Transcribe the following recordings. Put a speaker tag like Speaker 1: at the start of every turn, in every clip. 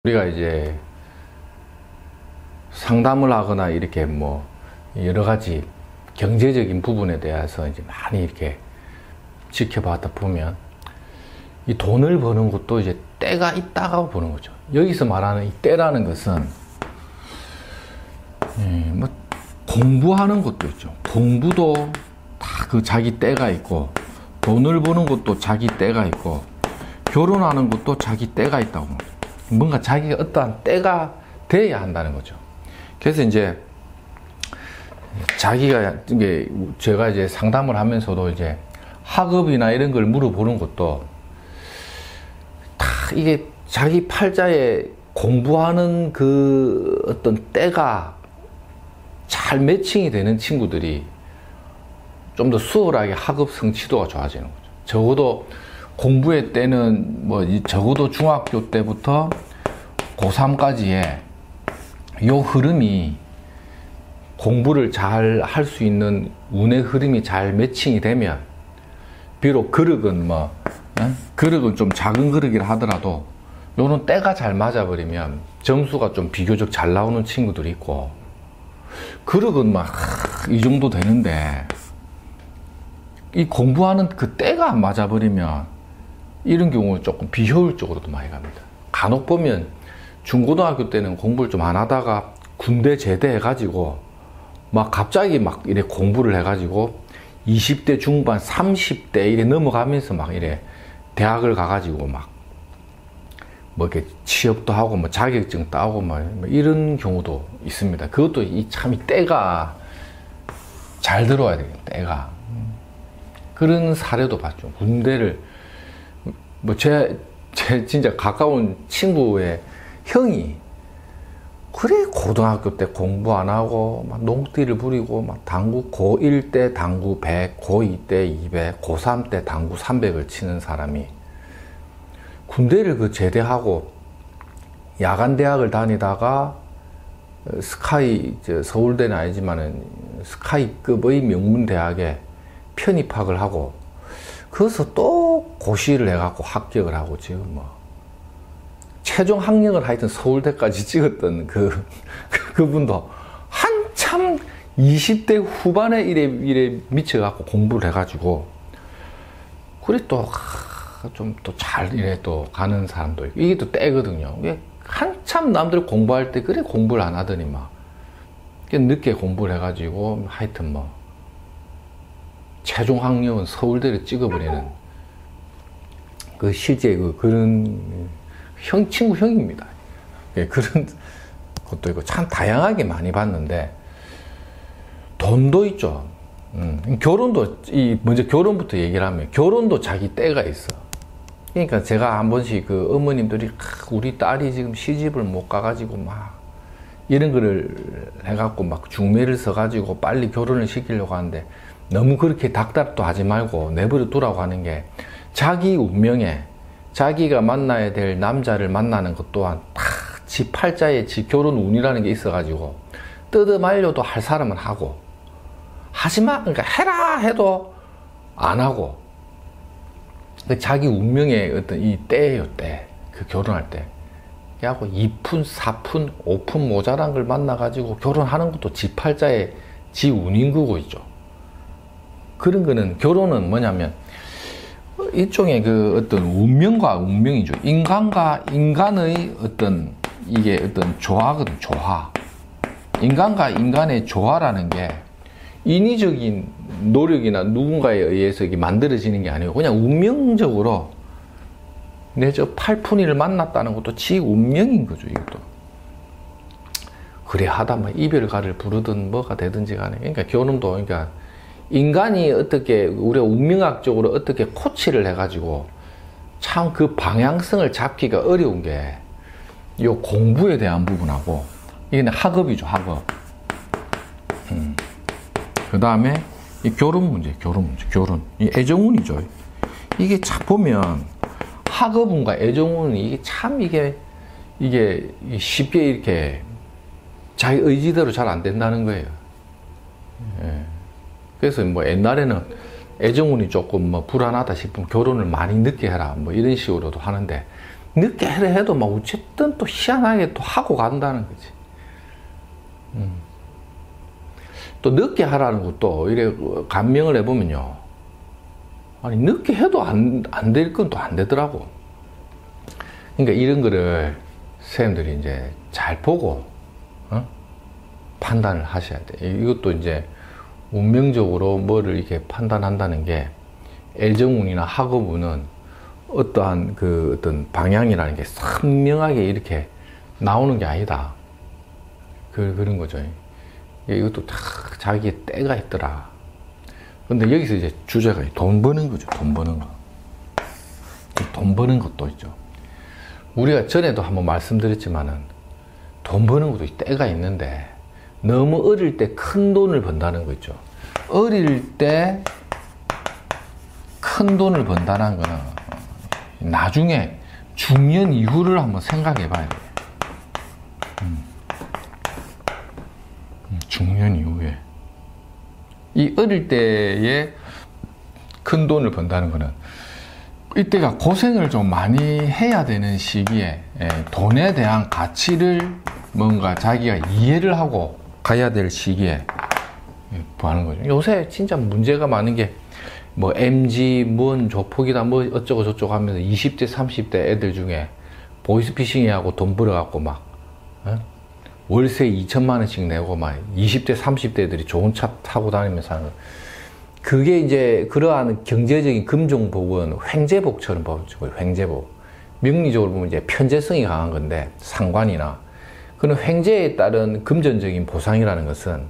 Speaker 1: 우리가 이제 상담을 하거나 이렇게 뭐 여러 가지 경제적인 부분에 대해서 이제 많이 이렇게 지켜봤다 보면 이 돈을 버는 것도 이제 때가 있다고 보는 거죠. 여기서 말하는 이 때라는 것은 뭐 공부하는 것도 있죠. 공부도 다 그 자기 때가 있고, 돈을 버는 것도 자기 때가 있고, 결혼하는 것도 자기 때가 있다고. 뭔가 자기가 어떠한 때가 돼야 한다는 거죠. 그래서 이제 자기가 이게 제가 이제 상담을 하면서도 이제 학업이나 이런 걸 물어보는 것도 다 이게 자기 팔자에 공부하는 그 어떤 때가 잘 매칭이 되는 친구들이 좀 더 수월하게 학업 성취도가 좋아지는 거죠. 적어도 공부의 때는 뭐 적어도 중학교 때부터 고3까지의 요 흐름이 공부를 잘 할 수 있는 운의 흐름이 잘 매칭이 되면, 비록 그릇은 그릇은 좀 작은 그릇이라 하더라도 요런 때가 잘 맞아버리면 점수가 좀 비교적 잘 나오는 친구들이 있고, 그릇은 이 정도 되는데 이 공부하는 그 때가 안 맞아버리면 이런 경우는 조금 비효율적으로도 많이 갑니다. 간혹 보면 중고등학교 때는 공부를 좀 안 하다가 군대 제대해가지고 갑자기 이래 공부를 해가지고 20대 중반 30대 이래 넘어가면서 이래 대학을 가가지고 이렇게 취업도 하고 자격증 따고 이런 경우도 있습니다. 그것도 참 이 때가 잘 들어와야 되겠다. 때가. 그런 사례도 봤죠. 군대를 제 진짜 가까운 친구의 형이 그래 고등학교 때 공부 안 하고 농띠를 부리고 당구 고1 때 당구 100, 고2 때 200, 고3 때 당구 300을 치는 사람이 군대를 제대하고 야간 대학을 다니다가 스카이, 서울대는 아니지만은 스카이급의 명문 대학에 편입학을 하고, 거기서 또 고시를 해갖고 합격을 하고 지금 최종 학력을 하여튼 서울대까지 찍었던 그분도 한참 20대 후반에 이래 미쳐갖고 공부를 해가지고, 그래 또 좀 또 잘 이래 또 가는 사람도 있고, 이게 또 때거든요. 한참 남들 공부할 때 그래 공부를 안 하더니 늦게 공부를 해가지고 하여튼 최종 학력은 서울대를 찍어버리는 실제 그런 친구 형입니다. 그런 것도 있고 참 다양하게 많이 봤는데, 돈도 있죠. 결혼도 먼저 결혼부터 얘기를 하면 결혼도 자기 때가 있어. 그러니까 제가 한 번씩 어머님들이 우리 딸이 지금 시집을 못 가가지고 이런 거를 해갖고 중매를 써가지고 빨리 결혼을 시키려고 하는데, 너무 그렇게 닥달도 하지 말고 내버려 두라고 하는 게, 자기 운명에 자기가 만나야 될 남자를 만나는 것 또한 다 지 팔자에 지 결혼 운이라는 게 있어가지고 뜯어말려도 할 사람은 하고, 하지마 그러니까 해라 해도 안 하고, 자기 운명의 어떤 이 때예요. 때. 결혼할 때 그래갖고 2푼 4푼 5푼 모자란 걸 만나가지고 결혼하는 것도 지 팔자에 지 운인 거고 있죠. 그런 거는, 결혼은 뭐냐면 일종의 어떤 운명과 운명이죠. 인간과 인간의 이게 어떤 조화거든. 조화. 인간과 인간의 조화라는 게 인위적인 노력이나 누군가에 의해서 이게 만들어지는 게 아니고 그냥 운명적으로 내 저 팔푼이를 만났다는 것도 지 운명인 거죠. 이것도 그래 하다 이별가를 부르든 뭐가 되든지 간에, 그러니까 결혼도 인간이 어떻게 우리가 운명학적으로 어떻게 코치를 해가지고 참 그 방향성을 잡기가 어려운 게 이 공부에 대한 부분하고, 이게 학업이죠. 학업. 그 다음에 이 결혼 문제. 이 애정운이죠. 이게 참 보면 학업운과 애정운이 이게 참 이게 쉽게 이렇게 자기 의지대로 잘 안 된다는 거예요. 그래서 옛날에는 애정운이 조금 불안하다 싶으면 결혼을 많이 늦게 해라 이런 식으로도 하는데, 늦게 해도 막 어쨌든 또 희한하게 또 하고 간다는 거지. 또 늦게 하라는 것도 이래 감명을 해보면요. 아니, 늦게 해도 안 될 건 또 안 되더라고. 그러니까 이런 거를 선생님들이 이제 잘 보고, 판단을 하셔야 돼. 이것도 이제 운명적으로 뭐를 이렇게 판단한다는 게 애정운이나 학업운은 어떠한 그 어떤 방향이라는 게 선명하게 이렇게 나오는 게 아니다. 그런 거죠. 이것도 다 자기의 때가 있더라. 근데 여기서 이제 주제가 돈 버는 거죠. 돈 버는 거. 돈 버는 것도 있죠. 우리가 전에도 한번 말씀드렸지만은 돈 버는 것도 때가 있는데 너무 어릴 때 큰 돈을 번다는 거 있죠. 어릴 때 큰 돈을 번다는 거는 나중에 중년 이후를 한번 생각해 봐야 돼요. 중년 이후에. 이 어릴 때에 큰 돈을 번다는 거는 이때가 고생을 좀 많이 해야 되는 시기에 돈에 대한 가치를 뭔가 자기가 이해를 하고 가야 될 시기에 하는 거죠. 요새 진짜 문제가 많은 게 뭐 MG, 뭔 조폭이다, 뭐 어쩌고 저쩌고 하면서 20대, 30대 애들 중에 보이스피싱하고 돈 벌어갖고 막, 월세 2천만 원씩 내고 막 20대, 30대 애들이 좋은 차 타고 다니면서 하는 거. 그게 이제 그러한 경제적인 금종복은 횡재복처럼 보죠. 횡재복. 명리적으로 보면 이제 편재성이 강한 건데, 상관이나. 그런 횡재에 따른 금전적인 보상이라는 것은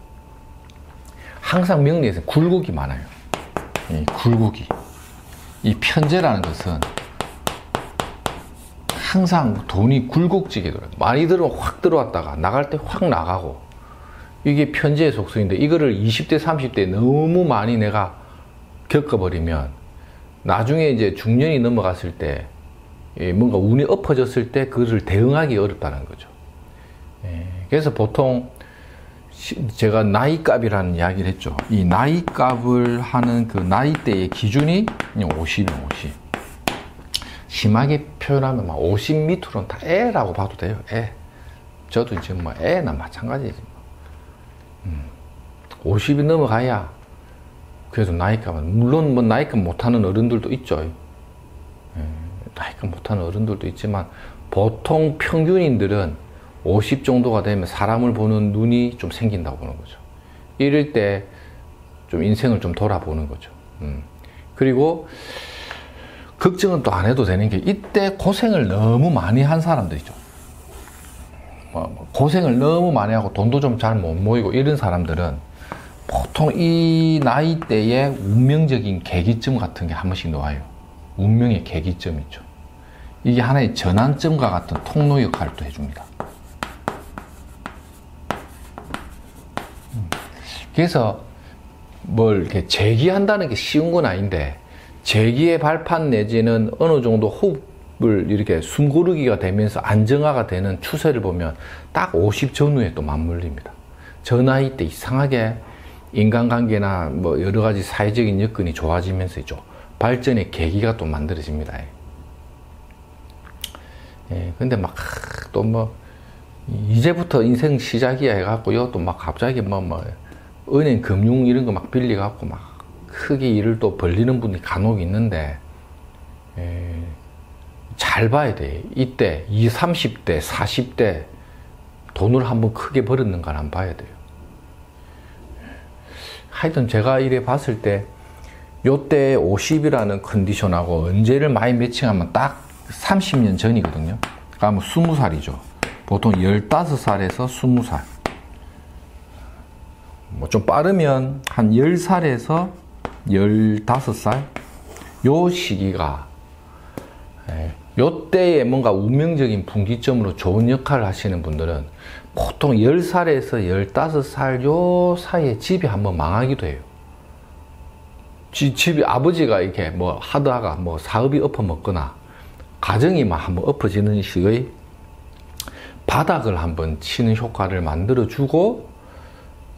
Speaker 1: 항상 명리에서 굴곡이 많아요. 이 굴곡이. 이 편재라는 것은 항상 돈이 굴곡지게 들어요. 많이 들어오면 확 들어왔다가 나갈 때 확 나가고. 이게 편재의 속성인데 이거를 20대, 30대에 너무 많이 내가 겪어버리면 나중에 이제 중년이 넘어갔을 때 뭔가 운이 엎어졌을 때 그것을 대응하기 어렵다는 거죠. 그래서 보통 제가 나이값이라는 이야기를 했죠. 이 나이값을 하는 그 나이대의 기준이 50이에요, 50. 심하게 표현하면 막 50 밑으로는 다 애라고 봐도 돼요, 애. 저도 지금 뭐 애나 마찬가지지. 50이 넘어가야 그래도 나이값은, 물론 뭐 나이값 못하는 어른들도 있죠. 나이값 못하는 어른들도 있지만 보통 평균인들은 50 정도가 되면 사람을 보는 눈이 좀 생긴다고 보는 거죠. 이럴 때 좀 인생을 좀 돌아보는 거죠. 그리고 걱정은 또 안 해도 되는 게 이때 고생을 너무 많이 한 사람들이죠. 고생을 너무 많이 하고 돈도 좀 잘 못 모이고 이런 사람들은 보통 이 나이대에 운명적인 계기점 같은 게 한 번씩 나와요. 운명의 계기점이 있죠. 이게 하나의 전환점과 같은 통로 역할을 또 해줍니다. 그래서 뭘 이렇게 재기한다는 게 쉬운 건 아닌데 재기의 발판 내지는 어느 정도 호흡을 이렇게 숨고르기가 되면서 안정화가 되는 추세를 보면 딱 50 전후에 또 맞물립니다. 저 나이 때 이상하게 인간관계나 뭐 여러 가지 사회적인 여건이 좋아지면서 있죠. 발전의 계기가 또 만들어집니다. 근데 막 또 뭐 이제부터 인생 시작이야 해갖고요. 또 막 갑자기 뭐 은행 금융 이런 거 막 빌려갖고 막 크게 일을 또 벌리는 분이 간혹 있는데, 잘 봐야 돼. 이때 20, 30대, 40대 돈을 한번 크게 벌었는가 안 봐야 돼요. 하여튼 제가 이래 봤을 때 요때 50이라는 컨디션하고 언제를 많이 매칭하면 딱 30년 전이거든요. 그러면 20살이죠. 보통 15살에서 20살. 뭐 좀 빠르면 한 10살에서 15살? 요 시기가, 요 때에 뭔가 운명적인 분기점으로 좋은 역할을 하시는 분들은 보통 10살에서 15살 요 사이에 집이 한번 망하기도 해요. 집이 아버지가 이렇게 뭐 하다가 뭐 사업이 엎어먹거나 가정이 막 한번 엎어지는 식의 바닥을 한번 치는 효과를 만들어주고,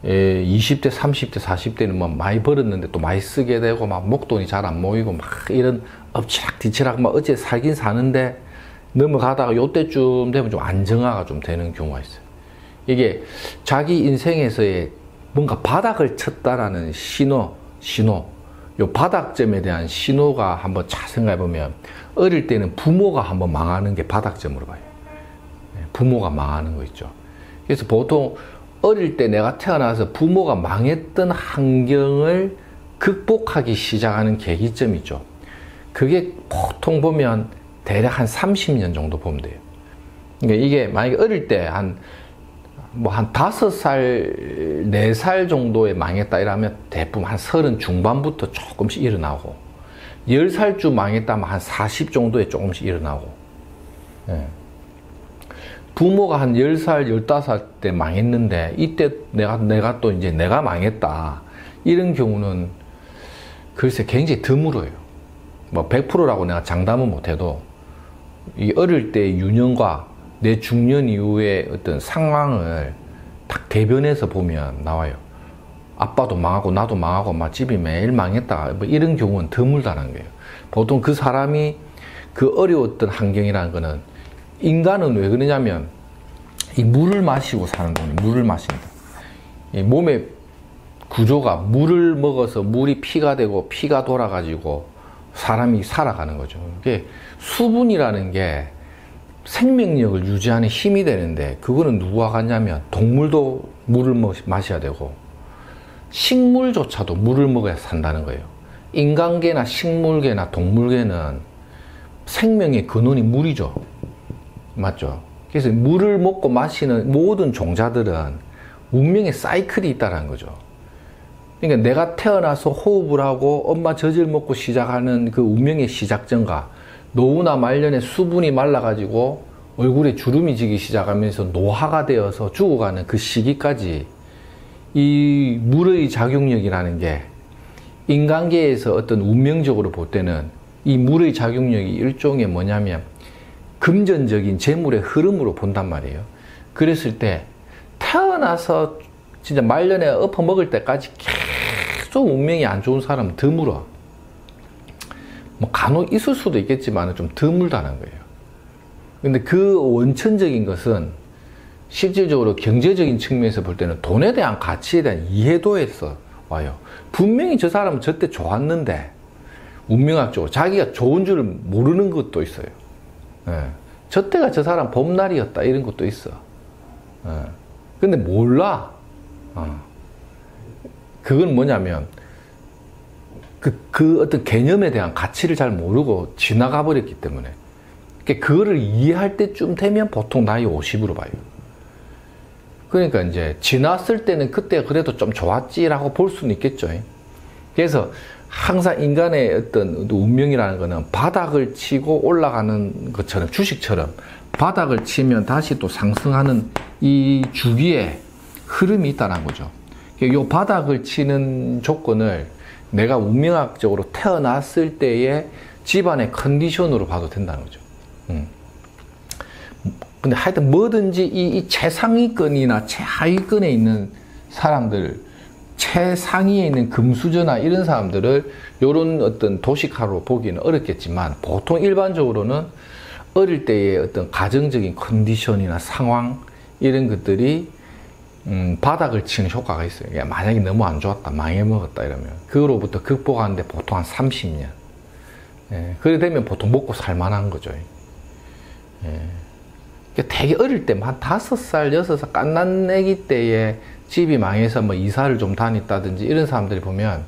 Speaker 1: 20대, 30대, 40대는 뭐 많이 벌었는데 또 많이 쓰게 되고 막 목돈이 잘 안 모이고 막 이런 엎치락 뒤치락 막 어째 살긴 사는데 넘어가다가 요때쯤 되면 좀 안정화가 좀 되는 경우가 있어요. 이게 자기 인생에서의 뭔가 바닥을 쳤다라는 신호, 요 바닥점에 대한 신호가 한번 잘 생각해 보면, 어릴 때는 부모가 한번 망하는 게 바닥점으로 봐요. 부모가 망하는 거 있죠. 그래서 보통 어릴 때 내가 태어나서 부모가 망했던 환경을 극복하기 시작하는 계기점이 있죠. 그게 보통 보면 대략 한 30년 정도 보면 돼요. 그러니까 이게 만약에 어릴 때 한 5살, 4살 정도에 망했다 이러면 대부분 한 30 중반부터 조금씩 일어나고, 10살쯤 망했다면 한 40 정도에 조금씩 일어나고, 예. 부모가 한 10살, 15살 때 망했는데, 이때 내가 또 이제 내가 망했다. 이런 경우는 글쎄 굉장히 드물어요. 뭐 100%라고 내가 장담은 못해도, 이 어릴 때의 유년과 내 중년 이후의 어떤 상황을 딱 대변해서 보면 나와요. 아빠도 망하고 나도 망하고 막 집이 매일 망했다. 뭐 이런 경우는 드물다는 거예요. 보통 그 사람이 그 어려웠던 환경이라는 거는, 인간은 왜 그러냐면 이 물을 마시고 사는 거예요. 물을 마신다. 이 몸의 구조가 물을 먹어서 물이 피가 되고 피가 돌아가지고 사람이 살아가는 거죠. 이게 수분이라는 게 생명력을 유지하는 힘이 되는데, 그거는 누구와 같냐면 동물도 물을 마셔야 되고 식물조차도 물을 먹어야 산다는 거예요. 인간계나 식물계나 동물계는 생명의 근원이 물이죠. 맞죠? 그래서 물을 먹고 마시는 모든 종자들은 운명의 사이클이 있다는 거죠. 그러니까 내가 태어나서 호흡을 하고 엄마 젖을 먹고 시작하는 그 운명의 시작점과 노후나 말년에 수분이 말라가지고 얼굴에 주름이 지기 시작하면서 노화가 되어서 죽어가는 그 시기까지, 이 물의 작용력이라는 게 인간계에서 어떤 운명적으로 볼 때는 이 물의 작용력이 일종의 뭐냐면 금전적인 재물의 흐름으로 본단 말이에요. 그랬을 때 태어나서 진짜 말년에 엎어먹을 때까지 계속 운명이 안 좋은 사람은 드물어. 뭐 간혹 있을 수도 있겠지만 좀 드물다는 거예요. 근데 그 원천적인 것은 실질적으로 경제적인 측면에서 볼 때는 돈에 대한 가치에 대한 이해도에서 와요. 분명히 저 사람은 저때 좋았는데 운명학적으로 자기가 좋은 줄 모르는 것도 있어요. 예. 저때가 저 사람 봄날이었다 이런 것도 있어. 예. 근데 몰라. 그건 뭐냐면 그 어떤 개념에 대한 가치를 잘 모르고 지나가 버렸기 때문에, 그거를 이해할 때쯤 되면 보통 나이 50으로 봐요. 그러니까 이제 지났을 때는 그때 그래도 좀 좋았지라고 볼 수는 있겠죠. 그래서 항상 인간의 어떤 운명이라는 거는 바닥을 치고 올라가는 것처럼, 주식처럼 바닥을 치면 다시 또 상승하는 이 주기에 흐름이 있다는 거죠. 이 바닥을 치는 조건을 내가 운명학적으로 태어났을 때의 집안의 컨디션으로 봐도 된다는 거죠. 근데 하여튼 뭐든지 이 최상위권이나 최하위권에 있는 사람들, 최상위에 있는 금수저나 이런 사람들을 요런 어떤 도식화로 보기는 어렵겠지만, 보통 일반적으로는 어릴 때의 어떤 가정적인 컨디션이나 상황 이런 것들이 바닥을 치는 효과가 있어요. 야, 만약에 너무 안 좋았다, 망해먹었다 이러면 그거로부터 극복하는데 보통 한 30년. 예, 그래 되면 보통 먹고 살만한 거죠. 예. 그러니까 되게 어릴 때, 한 5살, 6살 갓난 애기 때에 집이 망해서 뭐 이사를 좀 다녔다든지 이런 사람들이 보면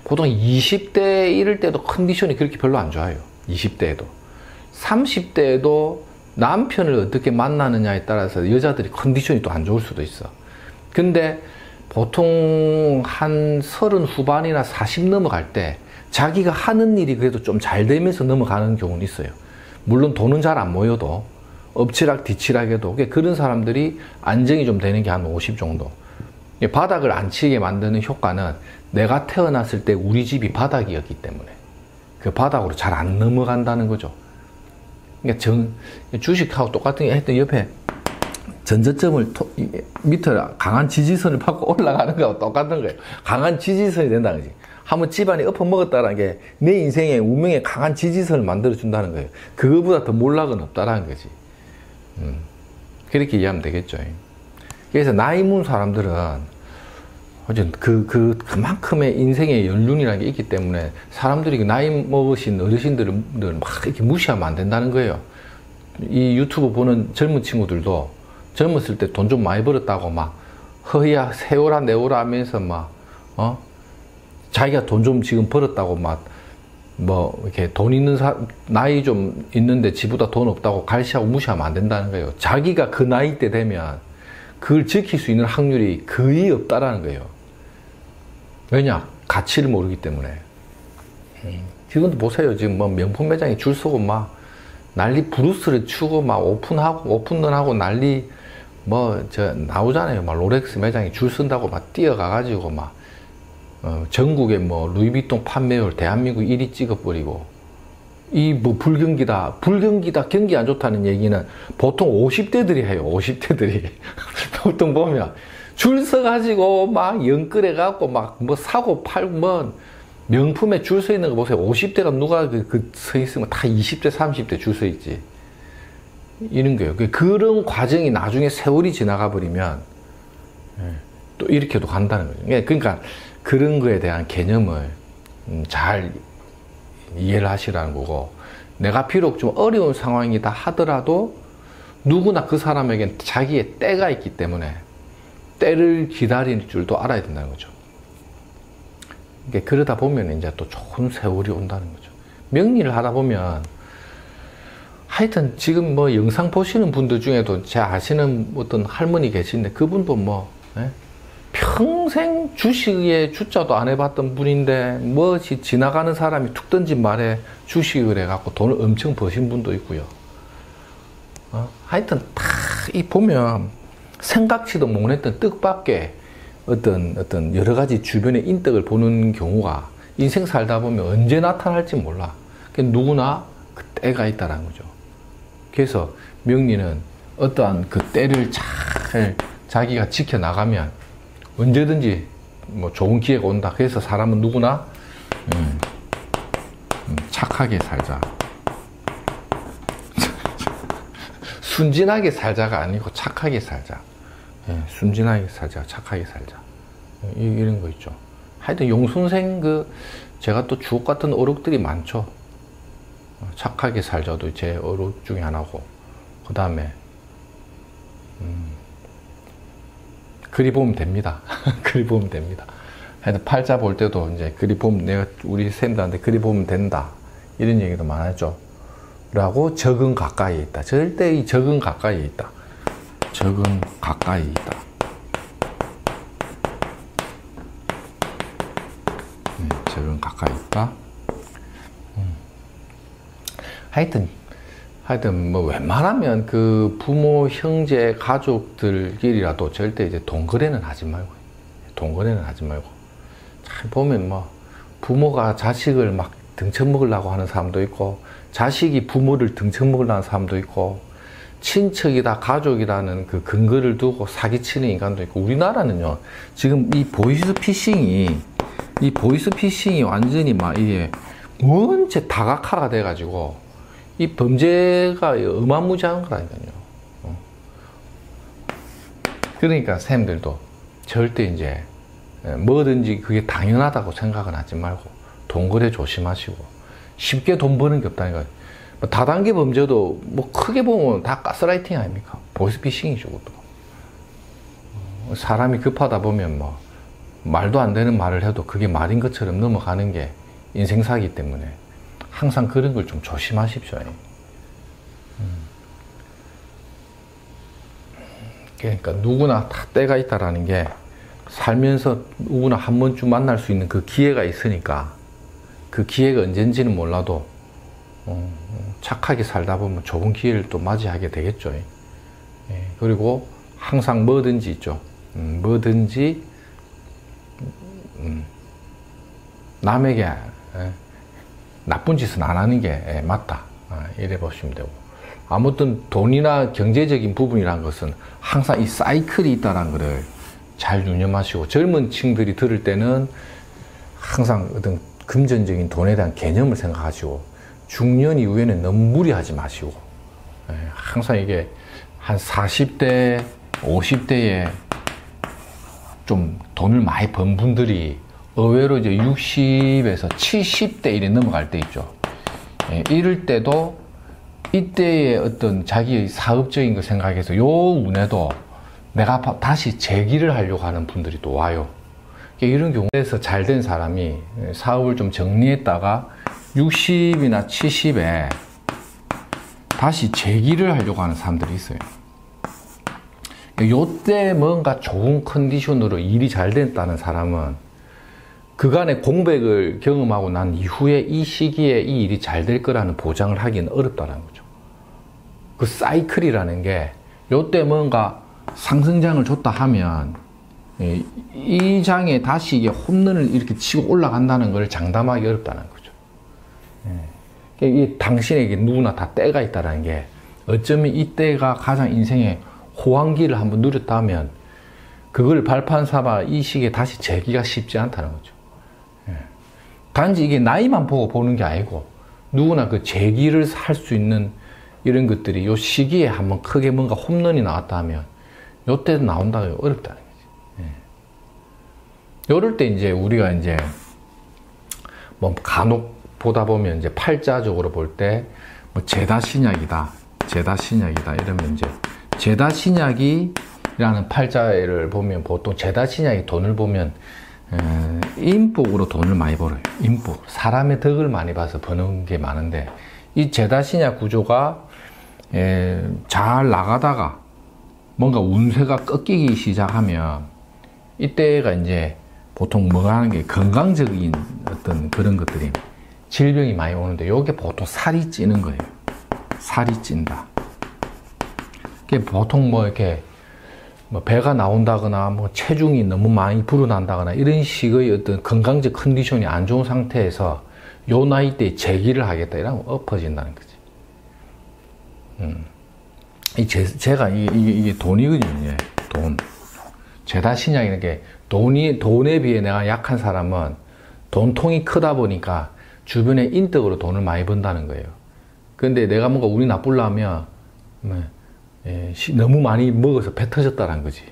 Speaker 1: 보통 20대 이럴 때도 컨디션이 그렇게 별로 안 좋아요. 20대에도. 30대에도 남편을 어떻게 만나느냐에 따라서 여자들이 컨디션이 또 안 좋을 수도 있어. 근데 보통 한 30 후반이나 40 넘어갈 때 자기가 하는 일이 그래도 좀 잘 되면서 넘어가는 경우는 있어요. 물론 돈은 잘 안 모여도 엎치락 뒤치락해도 그런 사람들이 안정이 좀 되는 게 한 50 정도. 바닥을 안 치게 만드는 효과는 내가 태어났을 때 우리 집이 바닥이었기 때문에 그 바닥으로 잘 안 넘어간다는 거죠. 그러니까 주식하고 똑같은 게 하여튼 옆에 전저점을 밑으로 강한 지지선을 받고 올라가는 거하고 똑같은 거예요. 강한 지지선이 된다는 거지. 한번 집안이 엎어먹었다는 게 내 인생의 운명에 강한 지지선을 만들어준다는 거예요. 그거보다 더 몰락은 없다라는 거지. 그렇게 이해하면 되겠죠. 그래서 나이 문 사람들은 그만큼의 인생의 연륜이라는 게 있기 때문에 사람들이 나이 먹으신 어르신들을 막 이렇게 무시하면 안 된다는 거예요. 이 유튜브 보는 젊은 친구들도 젊었을 때 돈 좀 많이 벌었다고 막 허야 세워라 내워라 하면서 막 자기가 돈 좀 지금 벌었다고 막 뭐 이렇게 돈 있는 나이 좀 있는데 지보다 돈 없다고 갈시하고 무시하면 안 된다는 거예요. 자기가 그 나이 때 되면 그걸 지킬 수 있는 확률이 거의 없다라는 거예요. 왜냐? 가치를 모르기 때문에. 지금도 보세요. 지금 뭐 명품 매장에 줄 서고 막 난리 브루스를 추고 막 오픈런하고 난리 나오잖아요. 막 롤렉스 매장에 줄 쓴다고 막 뛰어가가지고 막 전국에 뭐 루이비통 판매율 대한민국 1위 찍어버리고 이 뭐 불경기다 경기 안 좋다는 얘기는 보통 50대들이 해요. 50대들이 보통 보면 줄 서가지고 막 연끌해갖고 막 뭐 사고 팔고 뭐 명품에 줄 서 있는 거 보세요. 50대가 누가 서 있으면 다 20대 30대 줄 서 있지. 이런 거예요. 그런 과정이 나중에 세월이 지나가 버리면 또 이렇게도 간다는 거죠. 그러니까 그런 거에 대한 개념을 잘 이해를 하시라는 거고, 내가 비록 좀 어려운 상황이다 하더라도 누구나 그 사람에겐 자기의 때가 있기 때문에 때를 기다릴 줄도 알아야 된다는 거죠. 그러다 보면 이제 또 좋은 세월이 온다는 거죠. 명리를 하다 보면 하여튼 지금 뭐 영상 보시는 분들 중에도 제 아시는 어떤 할머니 계신데 그분도 평생 주식에 주자도 안 해봤던 분인데 지나가는 사람이 툭 던진 말에 주식을 해갖고 돈을 엄청 버신 분도 있고요. 하여튼 다 보면 생각지도 못했던 뜻밖의 어떤 여러 가지 주변의 인덕을 보는 경우가 인생 살다 보면 언제 나타날지 몰라. 누구나 그 때가 있다는 거죠. 그래서 명리는 어떠한 그 때를 잘 자기가 지켜나가면 언제든지 뭐 좋은 기회가 온다. 그래서 사람은 누구나 착하게 살자. 순진하게 살자가 아니고 착하게 살자. 순진하게 살자, 착하게 살자. 이런 거 있죠. 하여튼 용순생 제가 또 주옥 같은 어록들이 많죠. 착하게 살자도 제 어록 중에 하나고, 그 다음에 그리 보면 됩니다. 그리 보면 됩니다. 하여튼 팔자 볼 때도 이제 그리 보면 내가 우리 쌤들한테 그리 보면 된다. 이런 얘기도 많았죠. 라고 적은 가까이에 있다. 절대 이 적은 가까이에 있다. 적은 가까이 있다. 적은 가까이 있다. 하여튼 뭐 웬만하면 그 부모, 형제, 가족들끼리라도 절대 이제 돈 거래는 하지 말고, 잘 보면 뭐 부모가 자식을 막 등쳐먹으려고 하는 사람도 있고, 자식이 부모를 등쳐먹으려는 사람도 있고, 친척이다 가족이라는 그 근거를 두고 사기치는 인간도 있고, 우리나라는요 지금 이 보이스피싱이 완전히 막 이게 원체 다각화가 돼가지고 이 범죄가 어마무지한 거라니까요. 그러니까 쌤들도 절대 이제 뭐든지 그게 당연하다고 생각은 하지 말고 돈 거래 조심하시고, 쉽게 돈 버는 게 없다니까. 다단계 범죄도 뭐 크게 보면 다 가스라이팅 아닙니까? 보이스피싱이죠, 그것도. 사람이 급하다 보면 뭐 말도 안 되는 말을 해도 그게 말인 것처럼 넘어가는 게 인생사기 때문에 항상 그런 걸 좀 조심하십시오. 그러니까 누구나 다 때가 있다라는 게, 살면서 누구나 한 번쯤 만날 수 있는 그 기회가 있으니까, 그 기회가 언젠지는 몰라도 착하게 살다 보면 좋은 기회를 또 맞이하게 되겠죠. 그리고 항상 뭐든지 있죠. 뭐든지 남에게 나쁜 짓은 안 하는 게 맞다. 이래 보시면 되고, 아무튼 돈이나 경제적인 부분이란 것은 항상 이 사이클이 있다는 것을 잘 유념하시고, 젊은 층들이 들을 때는 항상 어떤 금전적인 돈에 대한 개념을 생각하시고 중년 이후에는 너무 무리하지 마시고 항상 이게 한 40대, 50대에 좀 돈을 많이 번 분들이 의외로 이제 60에서 70대 이래 넘어갈 때 있죠. 이럴 때도 이때의 어떤 자기의 사업적인 걸 생각해서 요 운에도 내가 다시 재기를 하려고 하는 분들이 또 와요. 이런 경우에서 잘 된 사람이 사업을 좀 정리했다가 60이나 70에 다시 재기를 하려고 하는 사람들이 있어요. 요때 뭔가 좋은 컨디션으로 일이 잘 됐다는 사람은 그간의 공백을 경험하고 난 이후에 이 시기에 이 일이 잘 될 거라는 보장을 하기는 어렵다는 거죠. 그 사이클이라는 게 요때 뭔가 상승장을 줬다 하면 이 장에 다시 이게 홈런을 이렇게 치고 올라간다는 걸 장담하기 어렵다는 거죠. 이 당신에게 누구나 다 때가 있다는 게 어쩌면 이 때가 가장 인생의 호황기를 한번 누렸다 하면 그걸 발판 삼아 이 시기에 다시 재기가 쉽지 않다는 거죠. 단지 이게 나이만 보고 보는 게 아니고 누구나 그 재기를 할 수 있는 이런 것들이 요 시기에 한번 크게 뭔가 홈런이 나왔다 하면 요때도 나온다고 어렵다는 거지. 요럴 때 이제 우리가 이제 뭐 간혹 보다 보면 이제 팔자적으로 볼 때 뭐 제다신약이다 이러면 이제 제다신약이라는 팔자를 보면 보통 제다신약이 돈을 보면 인복으로 돈을 많이 벌어요. 인복. 사람의 덕을 많이 봐서 버는 게 많은데 이 제다신약 구조가 잘 나가다가 뭔가 운세가 꺾이기 시작하면 이때가 이제 보통 뭐 하는 게 건강적인 어떤 그런 것들이 질병이 많이 오는데 요게 보통 살이 찌는 거예요. 살이 찐다. 그게 보통 뭐 이렇게 뭐 배가 나온다거나 뭐 체중이 너무 많이 불어난다거나 이런 식의 어떤 건강적 컨디션이 안 좋은 상태에서 요 나이 때 재기를 하겠다 이러면 엎어진다는 거지. 제가 이게 돈이거든요. 돈. 제다신약이라는 게 돈에 비해 내가 약한 사람은 돈통이 크다 보니까 주변에 인덕으로 돈을 많이 번다는 거예요. 근데 내가 뭔가 운이 나쁘려면 너무 많이 먹어서 배 터졌다는 거지.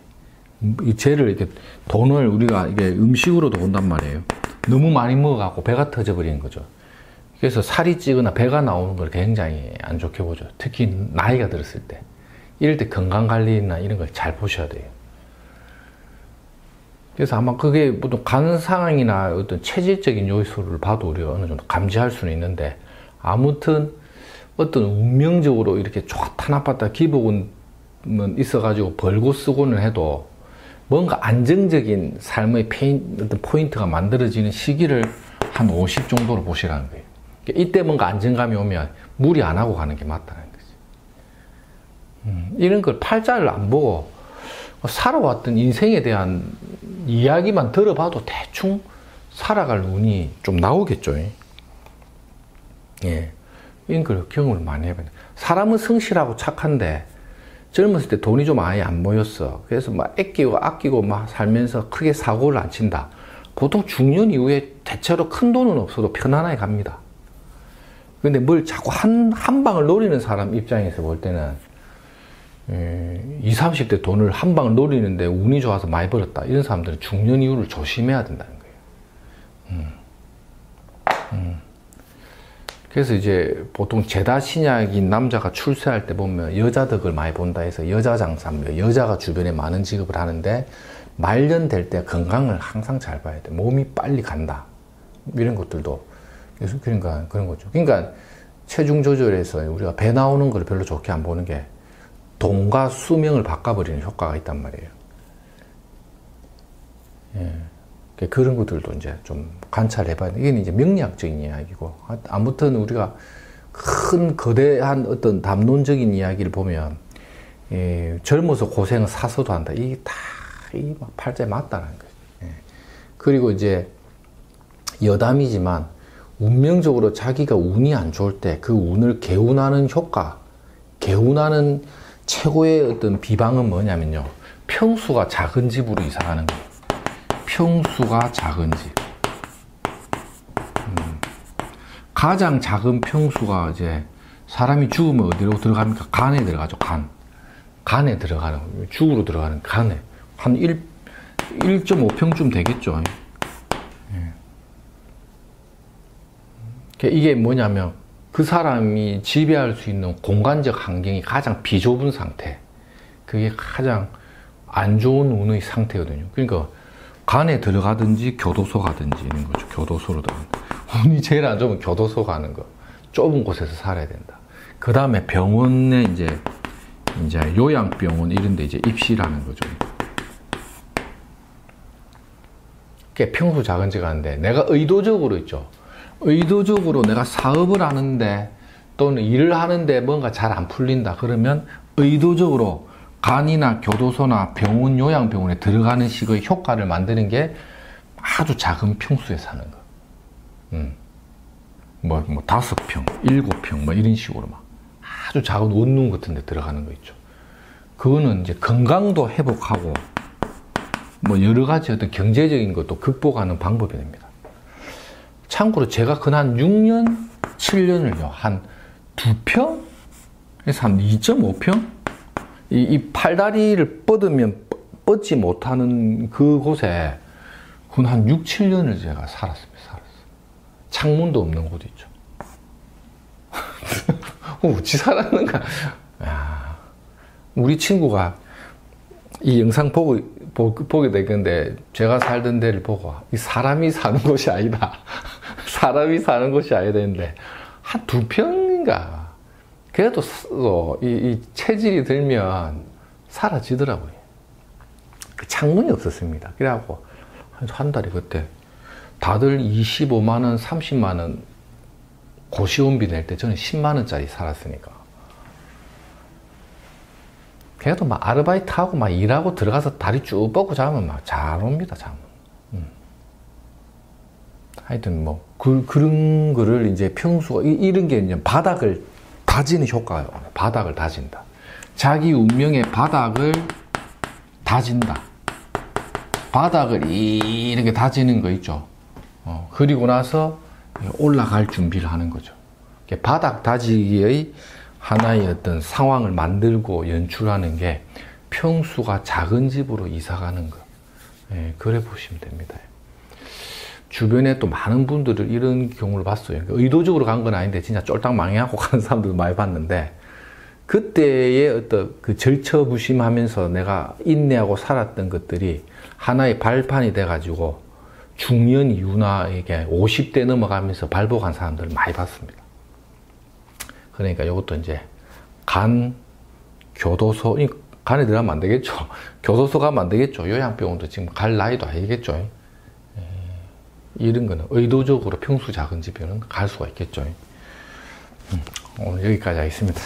Speaker 1: 이 죄를 이렇게 돈을 우리가 이게 음식으로도 본단 말이에요. 너무 많이 먹어갖고 배가 터져버리는 거죠. 그래서 살이 찌거나 배가 나오는 걸 굉장히 안 좋게 보죠. 특히 나이가 들었을 때. 이럴 때 건강관리나 이런 걸 잘 보셔야 돼요. 그래서 아마 그게 보통 간 상황이나 어떤 체질적인 요소를 봐도 우리가 어느 정도 감지할 수는 있는데 아무튼 어떤 운명적으로 이렇게 좋다 나빴다 기복은 있어가지고 벌고 쓰고는 해도 뭔가 안정적인 삶의 어떤 포인트가 만들어지는 시기를 한 50 정도로 보시라는 거예요. 이때 뭔가 안정감이 오면 무리 안 하고 가는 게 맞다는 거지. 이런 걸 팔자를 안 보고 살아왔던 인생에 대한 이야기만 들어봐도 대충 살아갈 운이 좀 나오겠죠. 예. 이런 걸 경험을 많이 해봐요. 사람은 성실하고 착한데 젊었을 때 돈이 좀 아예 안 모였어. 그래서 막 아끼고 막 살면서 크게 사고를 안 친다. 보통 중년 이후에 대체로 큰 돈은 없어도 편안하게 갑니다. 근데 뭘 자꾸 한 방을 노리는 사람 입장에서 볼 때는 20, 30대 돈을 한 방을 노리는데 운이 좋아서 많이 벌었다. 이런 사람들은 중년 이후를 조심해야 된다는 거예요. 그래서 이제 보통 제다신약인 남자가 출세할 때 보면 여자 덕을 많이 본다 해서 여자 장사며 여자가 주변에 많은 직업을 하는데 말년될 때 건강을 항상 잘 봐야 돼. 몸이 빨리 간다. 이런 것들도 그러니까 그런 거죠. 그러니까 체중 조절에서 우리가 배 나오는 걸 별로 좋게 안 보는 게 돈과 수명을 바꿔버리는 효과가 있단 말이에요. 예. 그런 것들도 이제 좀 관찰해봐야 돼. 이게 이제 명리학적인 이야기고. 아무튼 우리가 큰 거대한 어떤 담론적인 이야기를 보면, 젊어서 고생은 사서도 한다. 이게 다, 이 팔자에 맞다는 거죠. 예. 그리고 이제 여담이지만, 운명적으로 자기가 운이 안 좋을 때 그 운을 개운하는 효과, 개운하는 최고의 어떤 비방은 뭐냐면요. 평수가 작은 집으로 이사 가는 거예요. 평수가 작은 집. 가장 작은 평수가 이제 사람이 죽으면 어디로 들어갑니까? 간에 들어가죠. 간에 들어가는, 죽으로 들어가는 간에. 한 1.5평쯤 되겠죠. 이게 뭐냐면 그 사람이 지배할 수 있는 공간적 환경이 가장 비좁은 상태. 그게 가장 안 좋은 운의 상태거든요. 그러니까 간에 들어가든지 교도소 가든지 이런 거죠. 교도소로 들어간다. 운이 제일 안 좋으면 교도소 가는 거. 좁은 곳에서 살아야 된다. 그 다음에 병원에 이제 요양병원 이런 데 이제 입시라는 거죠. 그게 평소 작은지가 하는데 내가 의도적으로 있죠. 의도적으로 내가 사업을 하는데 또는 일을 하는데 뭔가 잘 안 풀린다. 그러면 의도적으로 간이나 교도소나 병원, 요양병원에 들어가는 식의 효과를 만드는 게 아주 작은 평수에 사는 거. 뭐 5평, 7평, 뭐 이런 식으로 막 아주 작은 원룸 같은 데 들어가는 거 있죠. 그거는 이제 건강도 회복하고 뭐 여러 가지 어떤 경제적인 것도 극복하는 방법이 됩니다. 참고로 제가 한 6년, 7년을요, 한 2평에서 한 2.5평? 이 팔다리를 뻗지 못하는 그곳에 한 6, 7년을 제가 살았습니다. 창문도 없는 곳 있죠. 어찌 살았는가? 야, 우리 친구가 이 영상 보게 되겠는데, 제가 살던 데를 보고, 이 사람이 사는 곳이 아니다. 사람이 사는 곳이 아니다 했는데, 한 2평인가. 그래도 이 체질이 들면 사라지더라고요. 그 창문이 없었습니다. 그래갖고, 한 달에 그때, 다들 25만원, 30만원 고시원비 낼 때 저는 10만원짜리 살았으니까. 그래도 막 아르바이트 하고 막 일하고 들어가서 다리 쭉 뻗고 자면 막 잘 옵니다, 잠은. 하여튼 뭐, 그런 거를 이제 평수가, 이런 게 이제 바닥을 다지는 효과예요. 바닥을 다진다. 자기 운명의 바닥을 다진다. 바닥을 이렇게 다지는 거 있죠. 그리고 나서 올라갈 준비를 하는 거죠. 바닥 다지기의 하나의 어떤 상황을 만들고 연출하는 게 평수가 작은 집으로 이사 가는 거. 그래 보시면 됩니다. 주변에 또 많은 분들을 이런 경우를 봤어요. 의도적으로 간 건 아닌데 진짜 쫄딱 망해하고 가는 사람들도 많이 봤는데, 그때의 어떤 그 절처부심하면서 내가 인내하고 살았던 것들이 하나의 발판이 돼가지고 중년 이후나 이게 50대 넘어가면서 발복한 사람들을 많이 봤습니다. 그러니까 이것도 이제 간, 교도소, 간에 들어가면 안 되겠죠. 교도소 가면 안 되겠죠. 요양병원도 지금 갈 나이도 아니겠죠. 이런 거는 의도적으로 평수 작은 집에는 갈 수가 있겠죠. 오늘 여기까지 하겠습니다.